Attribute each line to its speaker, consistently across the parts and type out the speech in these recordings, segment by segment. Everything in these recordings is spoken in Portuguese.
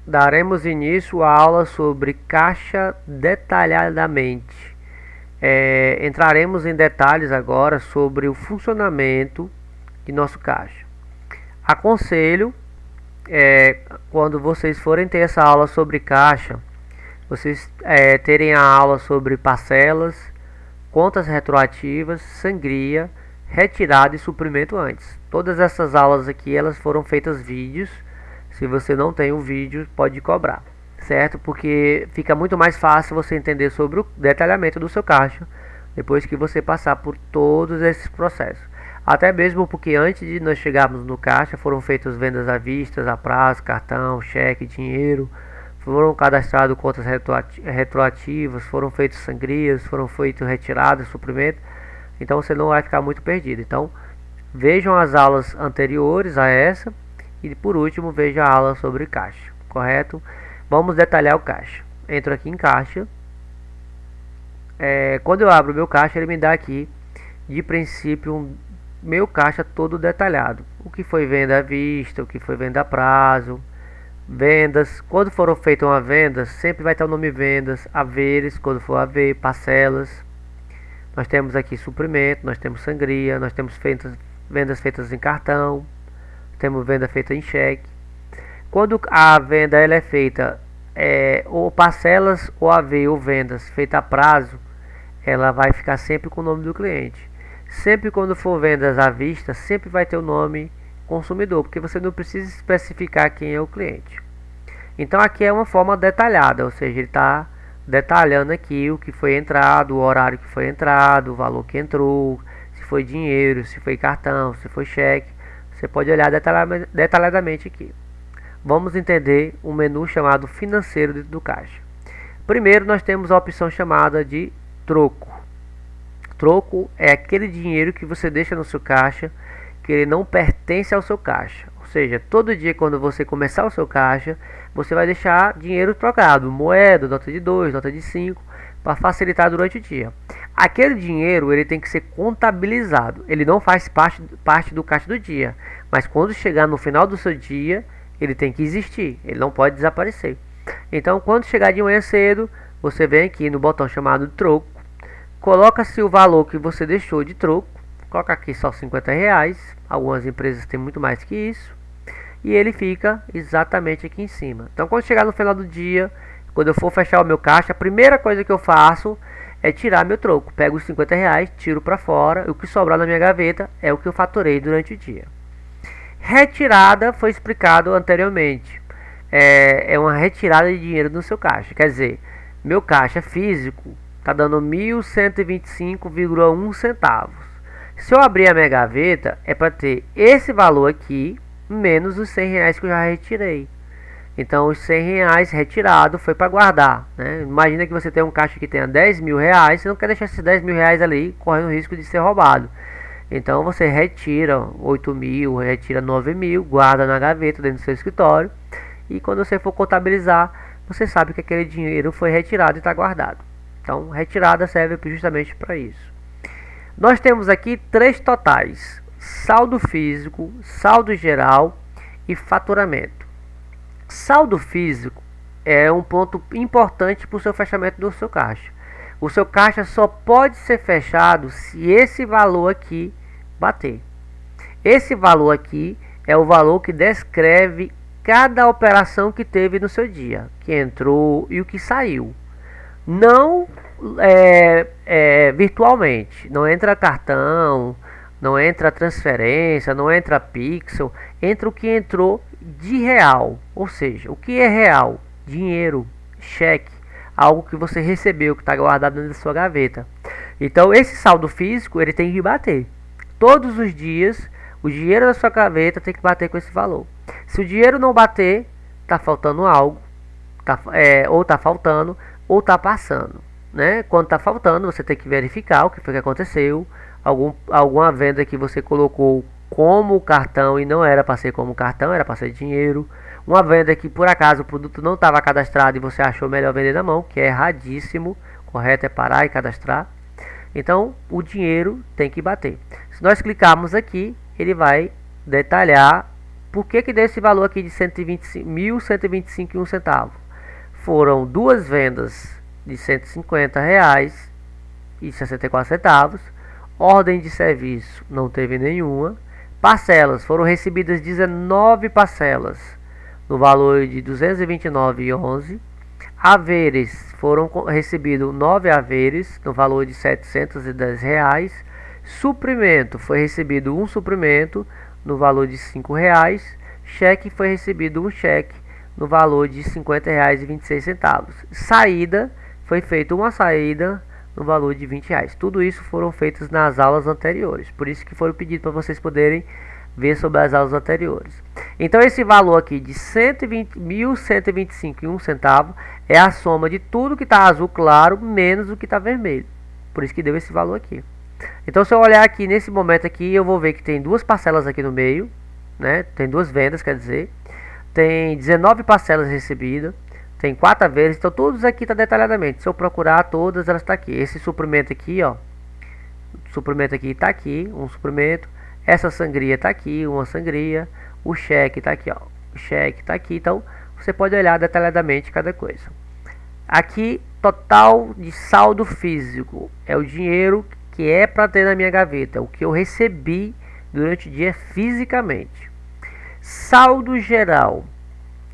Speaker 1: Daremos início à aula sobre caixa detalhadamente. Entraremos em detalhes agora sobre o funcionamento de nosso caixa. Aconselho, quando vocês forem ter essa aula sobre caixa, vocês terem a aula sobre parcelas, contas retroativas, sangria, retirada e suprimento antes. Todas essas aulas aqui elas foram feitas vídeos. Se você não tem o vídeo, pode cobrar, certo? Porque fica muito mais fácil você entender sobre o detalhamento do seu caixa depois que você passar por todos esses processos. Até mesmo porque antes de nós chegarmos no caixa foram feitas vendas à vista, a prazo, cartão, cheque, dinheiro, foram cadastradas contas retroativas, foram feitas sangrias, foram feitas retiradas, suprimento. Então você não vai ficar muito perdido. Então vejam as aulas anteriores a essa. E por último, veja a aula sobre caixa, correto? Vamos detalhar o caixa. Entro aqui em caixa. Quando eu abro o meu caixa, ele me dá aqui, de princípio, meu caixa todo detalhado. O que foi venda à vista, o que foi venda a prazo, vendas. Quando foram feitas uma venda, sempre vai ter o nome vendas, haveres, quando for haver, parcelas. Nós temos aqui suprimento, nós temos sangria, nós temos vendas feitas em cartão. Temos venda feita em cheque. Quando a venda ela é feita ou parcelas ou AV ou vendas feita a prazo, ela vai ficar sempre com o nome do cliente. Sempre quando for vendas à vista, sempre vai ter o nome consumidor, porque você não precisa especificar quem é o cliente. Então aqui é uma forma detalhada, ou seja, ele está detalhando aqui o que foi entrado, o horário que foi entrado, o valor que entrou, se foi dinheiro, se foi cartão, se foi cheque. Você pode olhar detalhadamente aqui. Vamos entender um menu chamado financeiro dentro do caixa. Primeiro nós temos a opção chamada de troco. Troco é aquele dinheiro que você deixa no seu caixa, que ele não pertence ao seu caixa. Ou seja, todo dia quando você começar o seu caixa, você vai deixar dinheiro trocado, moeda, nota de 2, nota de 5, para facilitar durante o dia. Aquele dinheiro ele tem que ser contabilizado. Ele não faz parte do caixa do dia, mas quando chegar no final do seu dia, ele tem que existir. Ele não pode desaparecer. Então, quando chegar de manhã cedo, você vem aqui no botão chamado troco, coloca-se o valor que você deixou de troco, coloca aqui só R$50. Algumas empresas têm muito mais que isso, e ele fica exatamente aqui em cima. Então, quando chegar no final do dia, quando eu for fechar o meu caixa, a primeira coisa que eu faço é tirar meu troco. Pego os R$50, tiro para fora, e o que sobrar na minha gaveta é o que eu faturei durante o dia. Retirada foi explicado anteriormente. É uma retirada de dinheiro no seu caixa. Quer dizer, meu caixa físico está dando 1.125,1 centavos. Se eu abrir a minha gaveta, é para ter esse valor aqui, menos os R$100 que eu já retirei. Então os R$100 retirado foi para guardar, né? Imagina que você tem um caixa que tenha R$10.000, você não quer deixar esses R$10.000 ali correndo o risco de ser roubado. Então você retira 8.000, retira 9.000, guarda na gaveta dentro do seu escritório, e quando você for contabilizar, você sabe que aquele dinheiro foi retirado e está guardado. Então retirada serve justamente para isso. Nós temos aqui 3 totais: saldo físico, saldo geral e faturamento. Saldo físico é um ponto importante para o seu fechamento do seu caixa. O seu caixa só pode ser fechado se esse valor aqui bater. Esse valor aqui é o valor que descreve cada operação que teve no seu dia, que entrou e o que saiu. Não virtualmente, não entra cartão, não entra transferência, não entra pixel, entra o que entrou de real. Ou seja, o que é real? Dinheiro, cheque, algo que você recebeu, que está guardado dentro da sua gaveta. Então esse saldo físico ele tem que bater. Todos os dias o dinheiro da sua gaveta tem que bater com esse valor. Se o dinheiro não bater, está faltando algo, ou está faltando, ou está passando, né? Quando está faltando, você tem que verificar o que foi que aconteceu. Alguma venda que você colocou como cartão e não era para ser como cartão, era para ser dinheiro. Uma venda que por acaso o produto não estava cadastrado e você achou melhor vender na mão, que é erradíssimo. Correto é parar e cadastrar. Então o dinheiro tem que bater. Se nós clicarmos aqui, ele vai detalhar Por que deu esse valor aqui de 1.125 e um centavo? Foram duas vendas de R$150,64. Ordem de serviço não teve nenhuma. Parcelas, foram recebidas 19 parcelas no valor de R$229,11. Haveres, foram recebidos 9 haveres no valor de R$710. Suprimento, foi recebido um suprimento no valor de R$5. Cheque, foi recebido um cheque no valor de R$50,26. Saída, foi feita uma saída no valor de R$20. Tudo isso foram feitos nas aulas anteriores. Por isso que foi o pedido para vocês poderem ver sobre as aulas anteriores. Então esse valor aqui de R$1.125,01 é a soma de tudo que está azul claro menos o que está vermelho. Por isso que deu esse valor aqui. Então se eu olhar aqui nesse momento aqui, eu vou ver que tem duas parcelas aqui no meio, né? Tem duas vendas, quer dizer, tem 19 parcelas recebidas, tem 4 haveres, então todos aqui está detalhadamente. Se eu procurar todas, elas estão aqui. Esse suprimento aqui, ó, o suprimento aqui está aqui, um suprimento. Essa sangria está aqui, uma sangria. O cheque está aqui, ó, o cheque está aqui. Então você pode olhar detalhadamente cada coisa. Aqui, total de saldo físico é o dinheiro que é para ter na minha gaveta, o que eu recebi durante o dia fisicamente. Saldo geral.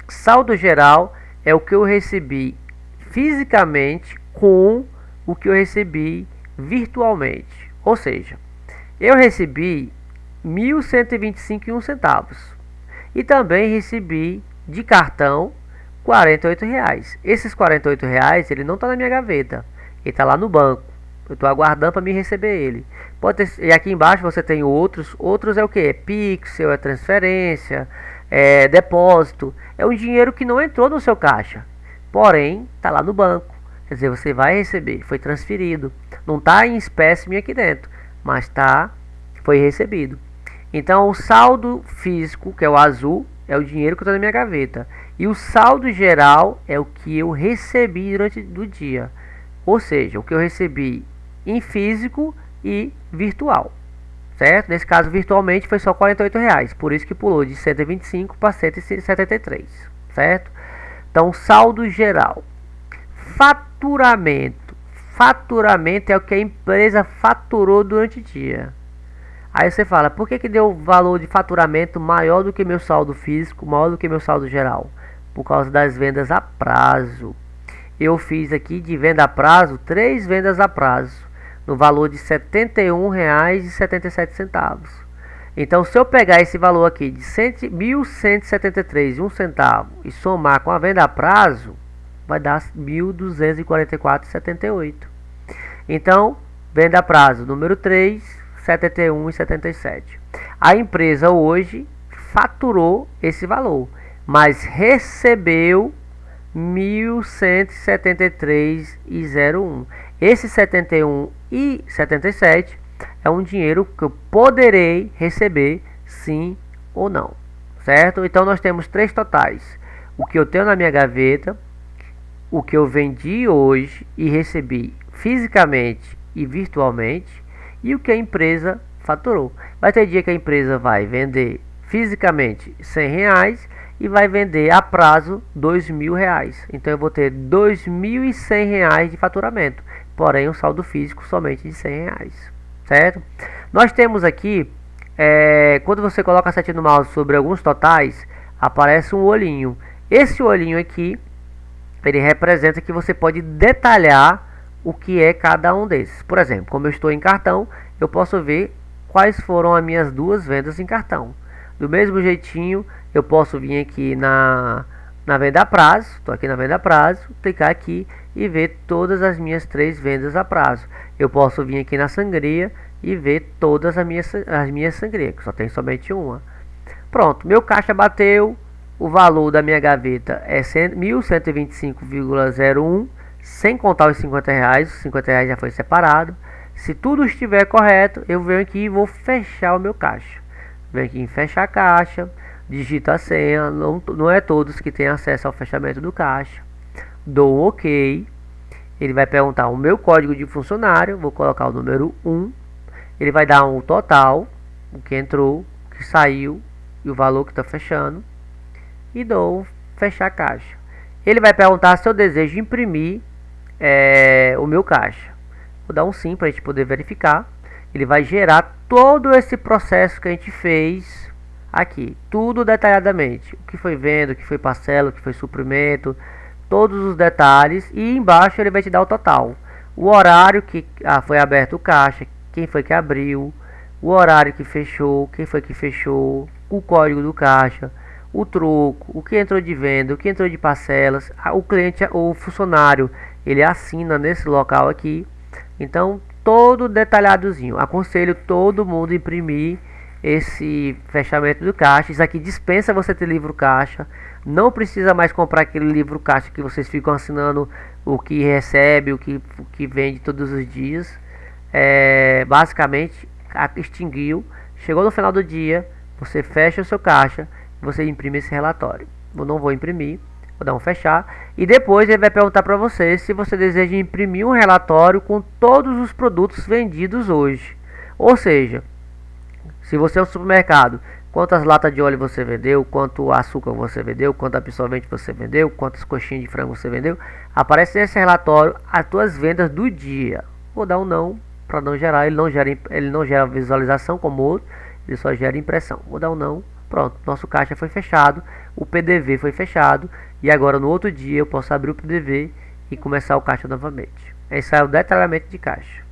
Speaker 1: Saldo geral é o que eu recebi fisicamente com o que eu recebi virtualmente. Ou seja, eu recebi R$1.125,01 e também recebi de cartão R$48. Esses R$48 ele não está na minha gaveta, ele está lá no banco. Eu estou aguardando para me receber ele. Pode ter, e aqui embaixo você tem outros. Outros é o que? É pixel, é transferência, é depósito. É um dinheiro que não entrou no seu caixa, porém está lá no banco. Quer dizer, você vai receber, foi transferido. Não está em espécime aqui dentro, mas foi recebido. Então o saldo físico, que é o azul, é o dinheiro que está na minha gaveta. E o saldo geral é o que eu recebi durante o dia. Ou seja, o que eu recebi em físico e virtual, certo? Nesse caso, virtualmente foi só R$48, por isso que pulou de 125 para 173, certo? Então, saldo geral. Faturamento. Faturamento é o que a empresa faturou durante o dia. Aí você fala, por que deu valor de faturamento maior do que meu saldo físico, maior do que meu saldo geral? Por causa das vendas a prazo. Eu fiz aqui de venda a prazo, 3 vendas a prazo, no valor de R$71,77. Então, se eu pegar esse valor aqui de R$1.173,01 e somar com a venda a prazo, vai dar R$1.244,78. Então, venda a prazo número 3, R$71,77. A empresa hoje faturou esse valor, mas recebeu R$1.173,01. Esse 71,77 é um dinheiro que eu poderei receber sim ou não, certo? Então nós temos 3 totais: o que eu tenho na minha gaveta, o que eu vendi hoje e recebi fisicamente e virtualmente, e o que a empresa faturou. Vai ter dia que a empresa vai vender fisicamente R$100 e vai vender a prazo R$2.000. Então eu vou ter R$2.100 de faturamento, porém um saldo físico somente de R$100, certo? Nós temos aqui, quando você coloca a setinha no mouse sobre alguns totais, aparece um olhinho. Esse olhinho aqui, ele representa que você pode detalhar o que é cada um desses. Por exemplo, como eu estou em cartão, eu posso ver quais foram as minhas 2 vendas em cartão. Do mesmo jeitinho, eu posso vir aqui na venda a prazo, estou aqui na venda a prazo, clicar aqui e ver todas as minhas 3 vendas a prazo. Eu posso vir aqui na sangria e ver todas as minhas sangrias, que só tem somente uma. Pronto, meu caixa bateu, o valor da minha gaveta é R$1.125,01, sem contar os R$50, os R$50 já foi separado. Se tudo estiver correto, eu venho aqui e vou fechar o meu caixa. Venho aqui em fechar a caixa, digito a senha, não é todos que têm acesso ao fechamento do caixa. Dou um OK. Ele vai perguntar o meu código de funcionário, vou colocar o número 1. Ele vai dar um total, o que entrou, o que saiu e o valor que está fechando e dou fechar caixa. Ele vai perguntar se eu desejo imprimir o meu caixa. Vou dar um sim para a gente poder verificar. Ele vai gerar todo esse processo que a gente fez aqui, tudo detalhadamente, o que foi venda, o que foi parcela, o que foi suprimento, todos os detalhes, e embaixo ele vai te dar o total, o horário que foi aberto o caixa, quem foi que abriu, o horário que fechou, quem foi que fechou, o código do caixa, o troco, o que entrou de venda, o que entrou de parcelas, o cliente, o funcionário, ele assina nesse local aqui. Então, todo detalhadozinho. Aconselho todo mundo a imprimir esse fechamento do caixa. Isso aqui dispensa você ter livro caixa. Não precisa mais comprar aquele livro caixa que vocês ficam assinando o que recebe, o que vende todos os dias. Basicamente, extinguiu. Chegou no final do dia, você fecha o seu caixa, você imprime esse relatório. Eu não vou imprimir. Vou dar um fechar. E depois ele vai perguntar para você se você deseja imprimir um relatório com todos os produtos vendidos hoje. Ou seja, se você é um supermercado, quantas latas de óleo você vendeu, quanto açúcar você vendeu, quanto absorvente você vendeu, quantas coxinhas de frango você vendeu, aparece nesse relatório as tuas vendas do dia. Vou dar um não para não gerar, ele não gera visualização como outro, ele só gera impressão. Vou dar um não. Pronto, nosso caixa foi fechado, o PDV foi fechado e agora no outro dia eu posso abrir o PDV e começar o caixa novamente. Esse é o detalhamento de caixa.